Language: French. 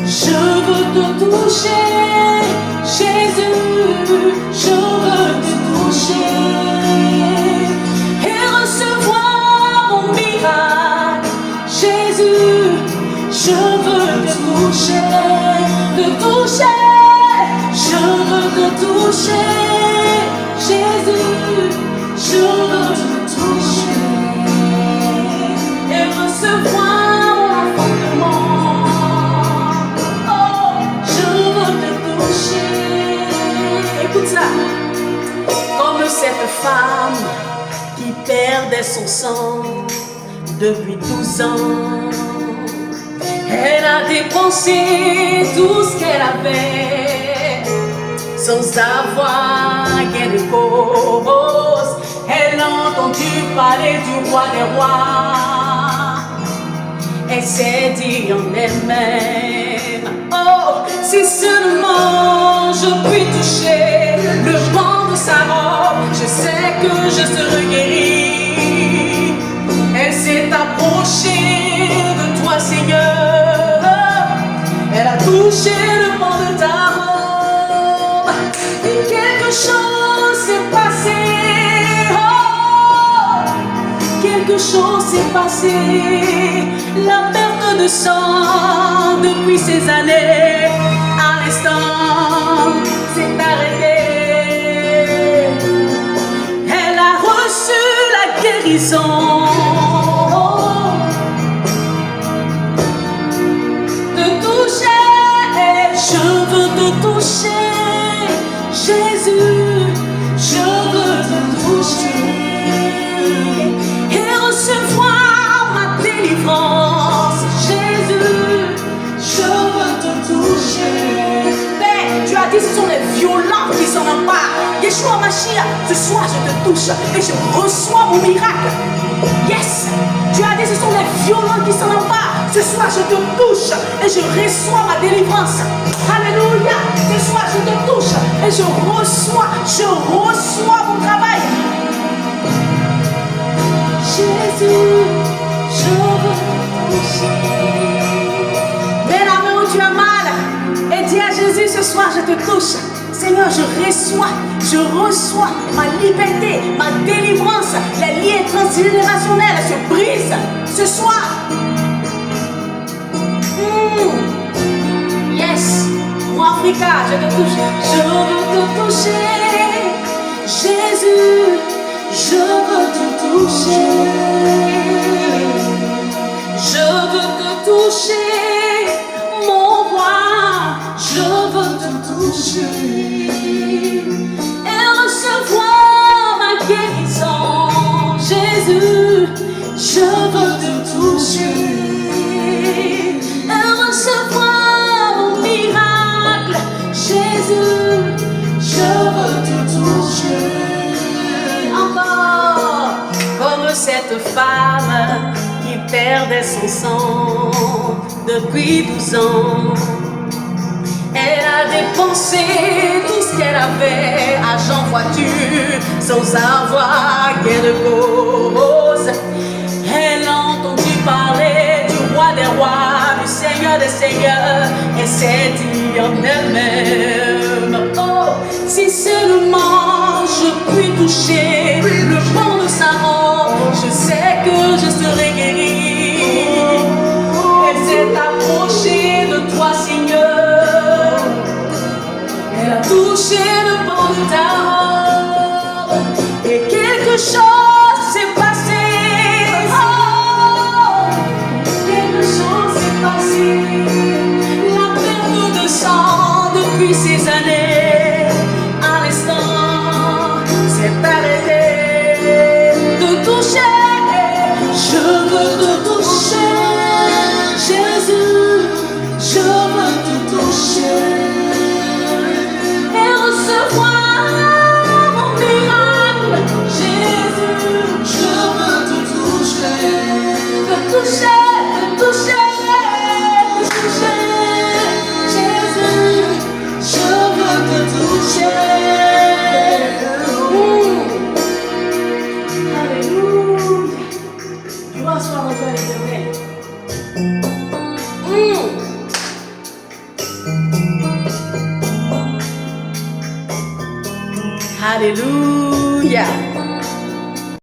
Je veux te toucher, Jésus, je veux te toucher et recevoir mon miracle. Jésus, je veux te toucher, je veux te toucher. Jésus, je veux te toucher et recevoir mon fondement. Oh, je veux te toucher. Écoute ça. Comme cette femme qui perdait son sang depuis 12 ans. Elle a dépensé tout ce qu'elle avait sans avoir gain de cause. Elle a entendu parler du roi des rois. Elle s'est dit en elle-même: oh, si seulement je puis toucher le pan de sa robe, je sais que je serai guérie. Elle s'est approchée de toi, Seigneur. Elle a touché le pan de ta robe et quelque chose s'est passé. Oh, quelque chose s'est passé. La perte de sang depuis ces années, à l'instant, s'est arrêtée. Elle a reçu la guérison. Jésus, je veux te toucher et recevoir ma délivrance. Jésus, je veux te toucher. Père, tu as dit ce sont les violents qui s'en emparent. Yeshua Mashiach, ce soir je te touche et je reçois mon miracle. Yes, tu as dit ce sont les violents qui s'en emparent. Ce soir je te touche et je reçois ma délivrance. Alléluia. Ce soir je te touche et je reçois mon travail. Jésus, je veux te toucher. Mets la main où tu as mal et dis à Jésus: ce soir je te touche. Seigneur, je reçois ma liberté, ma délivrance. Les liens transgénérationnels se brisent ce soir. Yes, moi Africa, je te touche. Je veux te toucher. Jésus, je veux te toucher. Je veux te toucher, mon roi. Je veux te toucher et recevoir ma guérison. Jésus, je veux te toucher et recevoir mon miracle. Jésus, je veux te toucher. Encore comme cette femme qui perdait son sang depuis 12 ans. Elle a dépensé tout ce qu'elle avait, argent, voiture, sans avoir gain de cause. Elle a entendu parler du roi des rois, du Seigneur des seigneurs, et s'est dit en elle-même: oh, si seulement je puis toucher le pan de sa robe, je sais que je serai guérie. Elle s'est approchée de toi, Seigneur. Elle a touché le pan de ta robe et quelque chose s'est passé. Oh, quelque chose s'est passé. La perte de sang depuis ces années, à l'instant, s'est arrêtée. De toucher, je veux te toucher. Jésus, je veux te toucher. Recevoir mon miracle. Jésus, je veux te toucher. Te toucher, te toucher, te Alléluia.